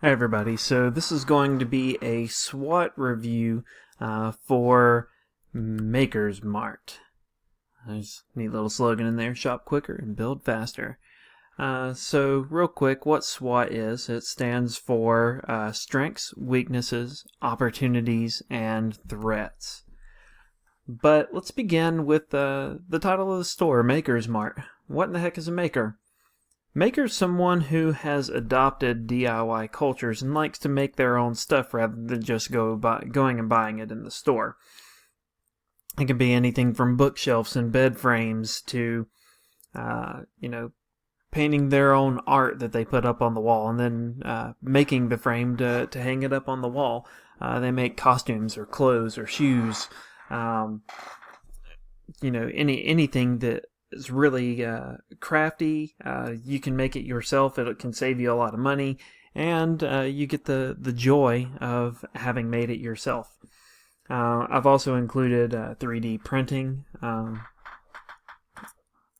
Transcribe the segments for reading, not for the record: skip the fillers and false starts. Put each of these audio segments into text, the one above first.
Hi everybody, so this is going to be a SWOT review for Maker's Mart. There's a neat little slogan in there, shop quicker and build faster. So real quick, what SWOT is, it stands for strengths, weaknesses, opportunities, and threats. But let's begin with the title of the store, Maker's Mart. What in the heck is a maker? Maker's someone who has adopted DIY cultures and likes to make their own stuff rather than just going and buying it in the store. It can be anything from bookshelves and bed frames to, painting their own art that they put up on the wall and then making the frame to hang it up on the wall. They make costumes or clothes or shoes, anything that is really crafty. You can make it yourself. It can save you a lot of money, and you get the joy of having made it yourself. I've also included 3D printing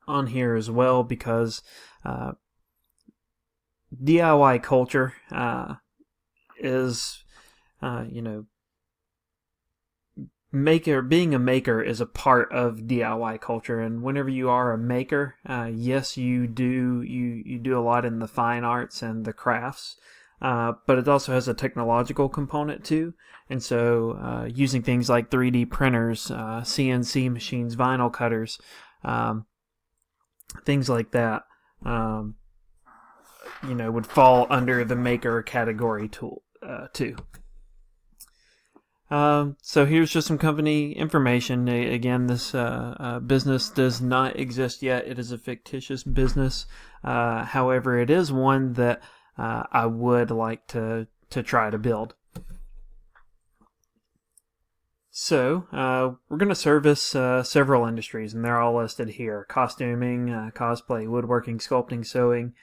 on here as well because DIY culture is, being a maker is a part of DIY culture, and whenever you are a maker, yes, you do a lot in the fine arts and the crafts, but it also has a technological component too. And so using things like 3D printers, CNC machines, vinyl cutters, things like that, would fall under the maker category too. So here's just some company information. Again, this business does not exist yet. It is a fictitious business. However, it is one that I would like to try to build. So we're going to service several industries, and they're all listed here: costuming, cosplay, woodworking, sculpting, sewing,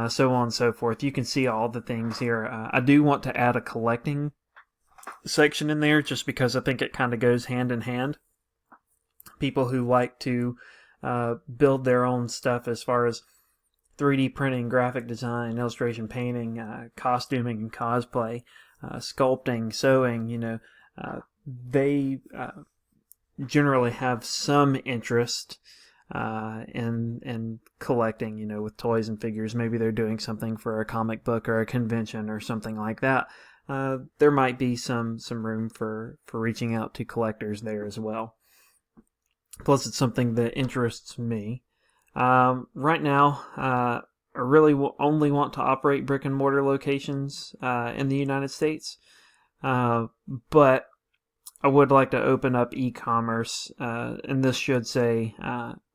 so on and so forth. You can see all the things here. I do want to add a collecting section in there just because I think it kind of goes hand in hand. People who like to build their own stuff as far as 3D printing, graphic design, illustration, painting, costuming and cosplay, sculpting, sewing, they generally have some interest in collecting, with toys and figures. Maybe they're doing something for a comic book or a convention or something like that. There might be some room for reaching out to collectors there as well. Plus, it's something that interests me. Right now, I really only want to operate brick and mortar locations in the United States, but I would like to open up e-commerce, and this should say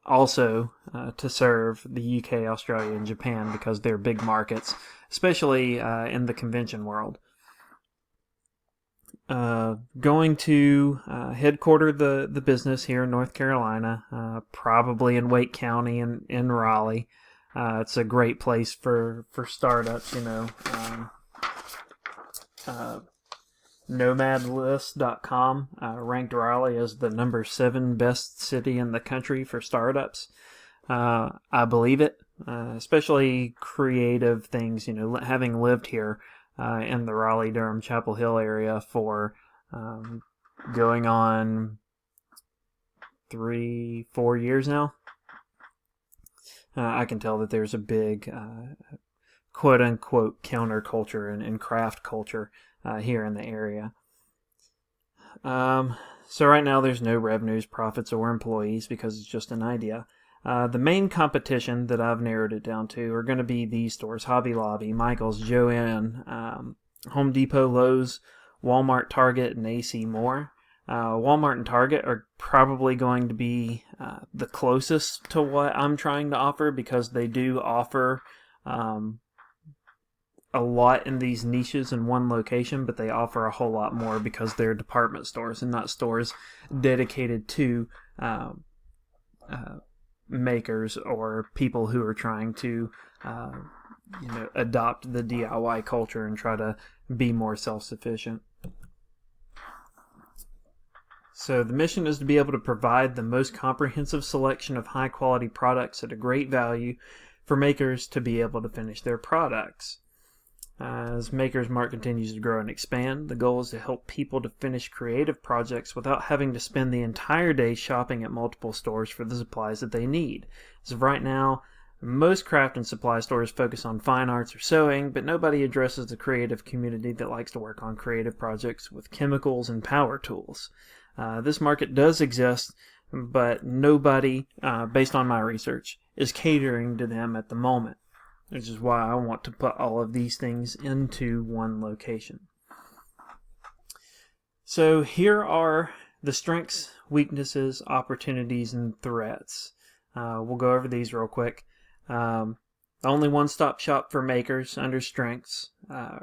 also to serve the UK, Australia, and Japan because they're big markets, especially in the convention world. Going to headquarter the business here in North Carolina, probably in Wake County in Raleigh. It's a great place for startups, Nomadlist.com ranked Raleigh as the number 7 best city in the country for startups. I believe it, especially creative things, having lived here in the Raleigh, Durham, Chapel Hill area for going on 3-4 years now. I can tell that there's a big quote-unquote counterculture and craft culture here in the area. So right now there's no revenues, profits, or employees because it's just an idea. The main competition that I've narrowed it down to are going to be these stores: Hobby Lobby, Michael's, Joann, Home Depot, Lowe's, Walmart, Target, and AC Moore. Walmart and Target are probably going to be the closest to what I'm trying to offer because they do offer a lot in these niches in one location, but they offer a whole lot more because they're department stores and not stores dedicated to makers or people who are trying to adopt the DIY culture and try to be more self-sufficient. So the mission is to be able to provide the most comprehensive selection of high-quality products at a great value for makers to be able to finish their products. As Maker's Mart continues to grow and expand, the goal is to help people to finish creative projects without having to spend the entire day shopping at multiple stores for the supplies that they need. As of right now, most craft and supply stores focus on fine arts or sewing, but nobody addresses the creative community that likes to work on creative projects with chemicals and power tools. This market does exist, but nobody, based on my research, is catering to them at the moment, which is why I want to put all of these things into one location. So here are the strengths, weaknesses, opportunities, and threats. We'll go over these real quick. Only one-stop shop for makers under strengths. I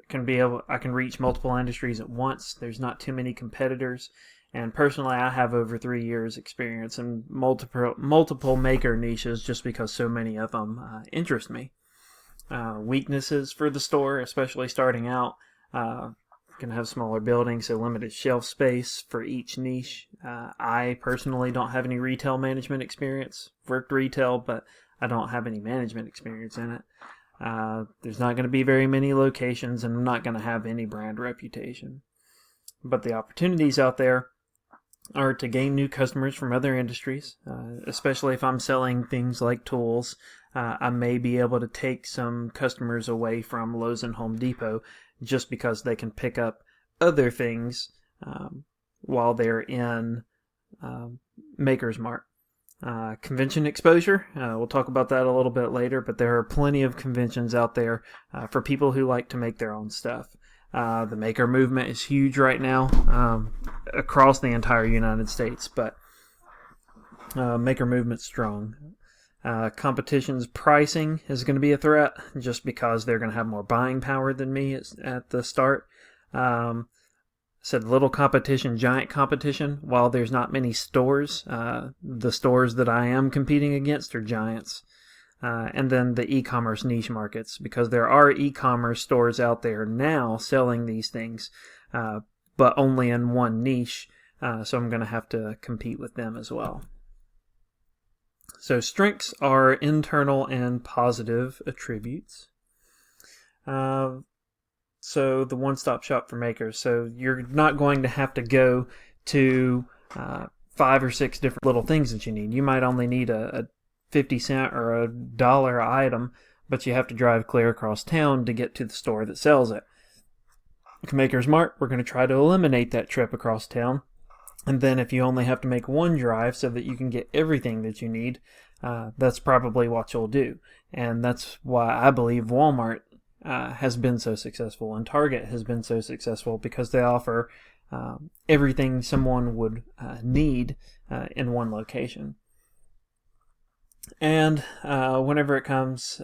can reach multiple industries at once. There's not too many competitors. And personally, I have over 3 years experience in multiple maker niches just because so many of them interest me. Weaknesses for the store, especially starting out, can have smaller buildings, so limited shelf space for each niche. I personally don't have any retail management experience. Worked retail, but I don't have any management experience in it. There's not going to be very many locations, and I'm not going to have any brand reputation. But the opportunities out there are to gain new customers from other industries, especially if I'm selling things like tools. I may be able to take some customers away from Lowe's and Home Depot just because they can pick up other things while they're in Maker's Mart. Convention exposure, we'll talk about that a little bit later, but there are plenty of conventions out there for people who like to make their own stuff. The maker movement is huge right now across the entire United States, but maker movement's strong. Competition's pricing is going to be a threat just because they're going to have more buying power than me at the start. Said little competition, giant competition. While there's not many stores, the stores that I am competing against are giants. And then the e-commerce niche markets, because there are e-commerce stores out there now selling these things, but only in one niche, so I'm going to have to compete with them as well. So strengths are internal and positive attributes. So the one-stop shop for makers. So you're not going to have to go to 5 or 6 different little things that you need. You might only need a 50-cent or a $1 item, but you have to drive clear across town to get to the store that sells it. At Maker's Mart, we're going to try to eliminate that trip across town. And then if you only have to make one drive so that you can get everything that you need, that's probably what you'll do. And that's why I believe Walmart has been so successful and Target has been so successful, because they offer everything someone would need in one location. And whenever it comes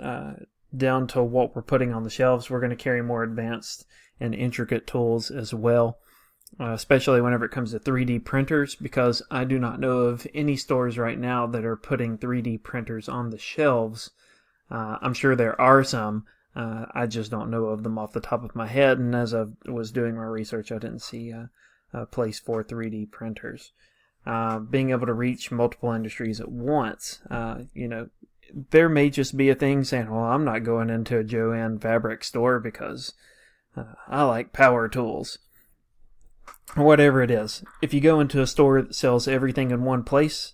down to what we're putting on the shelves, we're going to carry more advanced and intricate tools as well, especially whenever it comes to 3D printers, because I do not know of any stores right now that are putting 3D printers on the shelves. I'm sure there are some. I just don't know of them off the top of my head, and as I was doing my research, I didn't see a place for 3D printers. Being able to reach multiple industries at once, there may just be a thing saying, well, I'm not going into a Joann fabric store because I like power tools. Or whatever it is. If you go into a store that sells everything in one place,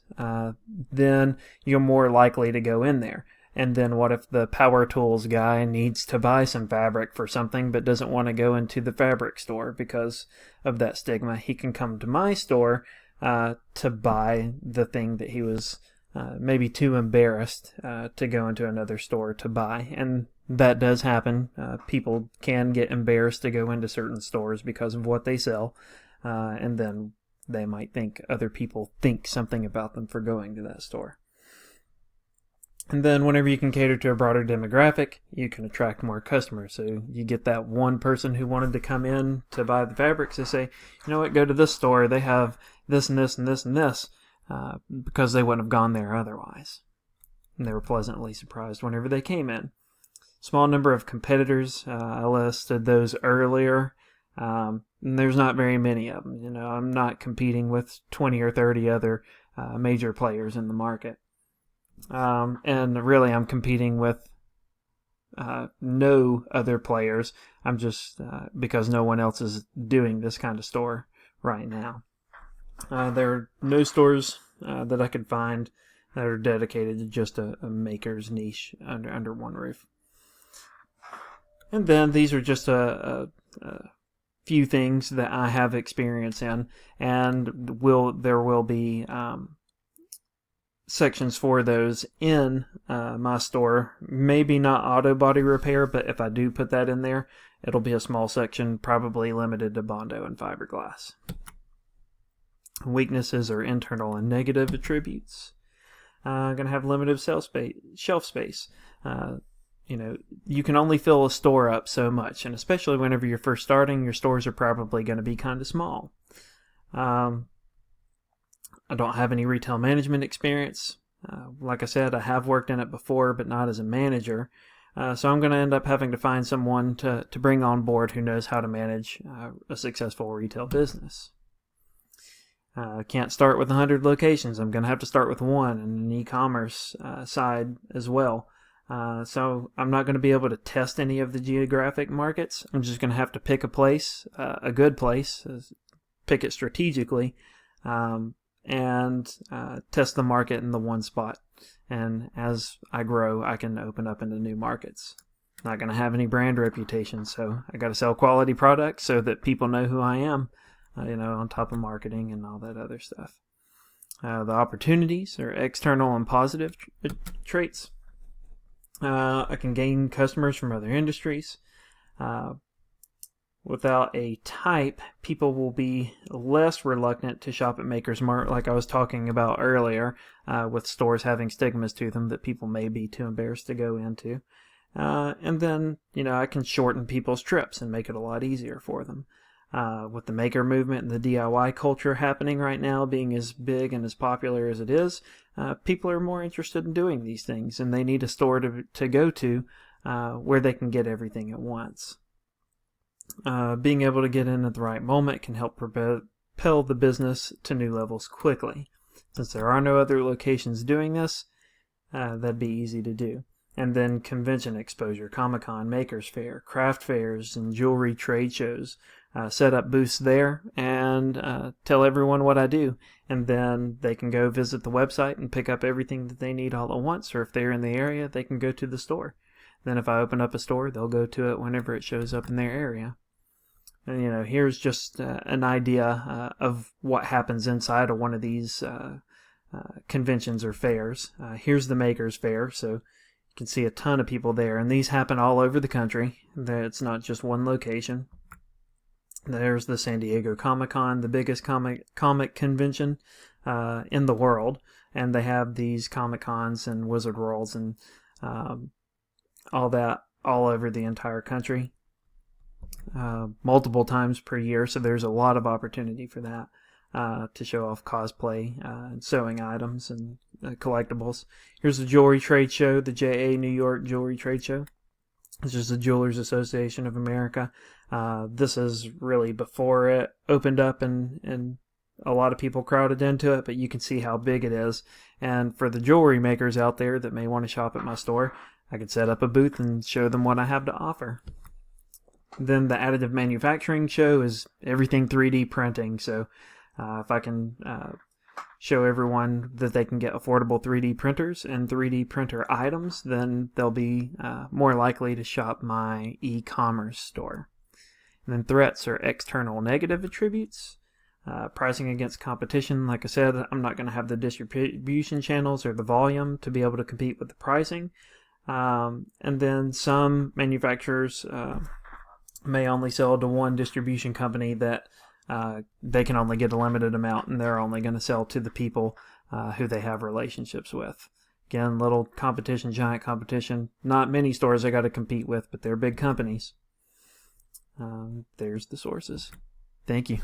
then you're more likely to go in there. And then what if the power tools guy needs to buy some fabric for something but doesn't want to go into the fabric store because of that stigma? He can come to my store to buy the thing that he was maybe too embarrassed to go into another store to buy. And that does happen. People can get embarrassed to go into certain stores because of what they sell. And then they might think other people think something about them for going to that store. And then whenever you can cater to a broader demographic, you can attract more customers. So you get that one person who wanted to come in to buy the fabrics. They say, you know what, go to this store. They have this and this and this and this, because they wouldn't have gone there otherwise. And they were pleasantly surprised whenever they came in. Small number of competitors. I listed those earlier. And there's not very many of them. I'm not competing with 20 or 30 other major players in the market. And really I'm competing with know other players. I'm just because no one else is doing this kind of store right now. There are no stores that I could find that are dedicated to just a maker's niche under one roof. And then these are just a few things that I have experience in, and there will be sections for those in my store. Maybe not auto body repair, but if I do put that in there, it'll be a small section, probably limited to Bondo and fiberglass. Weaknesses are internal and negative attributes. Going to have limited shelf space. You can only fill a store up so much, and especially whenever you're first starting, your stores are probably going to be kind of small. I don't have any retail management experience. Like I said, I have worked in it before, but not as a manager. So I'm going to end up having to find someone to bring on board who knows how to manage a successful retail business. Can't start with 100 locations. I'm going to have to start with one, and an e-commerce side as well. So I'm not going to be able to test any of the geographic markets. I'm just going to have to pick a place, a good place, pick it strategically, and test the market in the one spot. And as I grow, I can open up into new markets. Not going to have any brand reputation, so I got to sell quality products so that people know who I am, on top of marketing and all that other stuff. The opportunities are external and positive traits. I can gain customers from other industries. Without a type, people will be less reluctant to shop at Maker's Mart, like I was talking about earlier, with stores having stigmas to them that people may be too embarrassed to go into. And then, I can shorten people's trips and make it a lot easier for them. With the maker movement and the DIY culture happening right now being as big and as popular as it is, people are more interested in doing these things, and they need a store to go to where they can get everything at once. Being able to get in at the right moment can help propel the business to new levels quickly. Since there are no other locations doing this, that'd be easy to do. And then convention exposure, Comic-Con, Makers Fair, craft fairs, and jewelry trade shows. Set up booths there and tell everyone what I do. And then they can go visit the website and pick up everything that they need all at once. Or if they're in the area, they can go to the store. Then if I open up a store, they'll go to it whenever it shows up in their area. And, here's just an idea of what happens inside of one of these conventions or fairs. Here's the Makers Fair, so you can see a ton of people there. And these happen all over the country. It's not just one location. There's the San Diego Comic-Con, the biggest comic convention in the world. And they have these Comic-Cons and Wizard Worlds and all that all over the entire country, multiple times per year. So there's a lot of opportunity for that, to show off cosplay, and sewing items and collectibles. Here's the jewelry trade show, the JA New York Jewelry Trade Show. This is the Jewelers Association of America. This is really before it opened up and a lot of people crowded into it, but you can see how big it is. And for the jewelry makers out there that may want to shop at my store, I could set up a booth and show them what I have to offer. Then the additive manufacturing show is everything 3D printing. So if I can show everyone that they can get affordable 3D printers and 3D printer items, then they'll be more likely to shop my e-commerce store. And then threats are external negative attributes. Pricing against competition. Like I said, I'm not going to have the distribution channels or the volume to be able to compete with the pricing. And then some manufacturers may only sell to one distribution company that they can only get a limited amount, and they're only going to sell to the people who they have relationships with. Again, little competition, giant competition. Not many stores I got to compete with, but they're big companies. There's the sources. Thank you.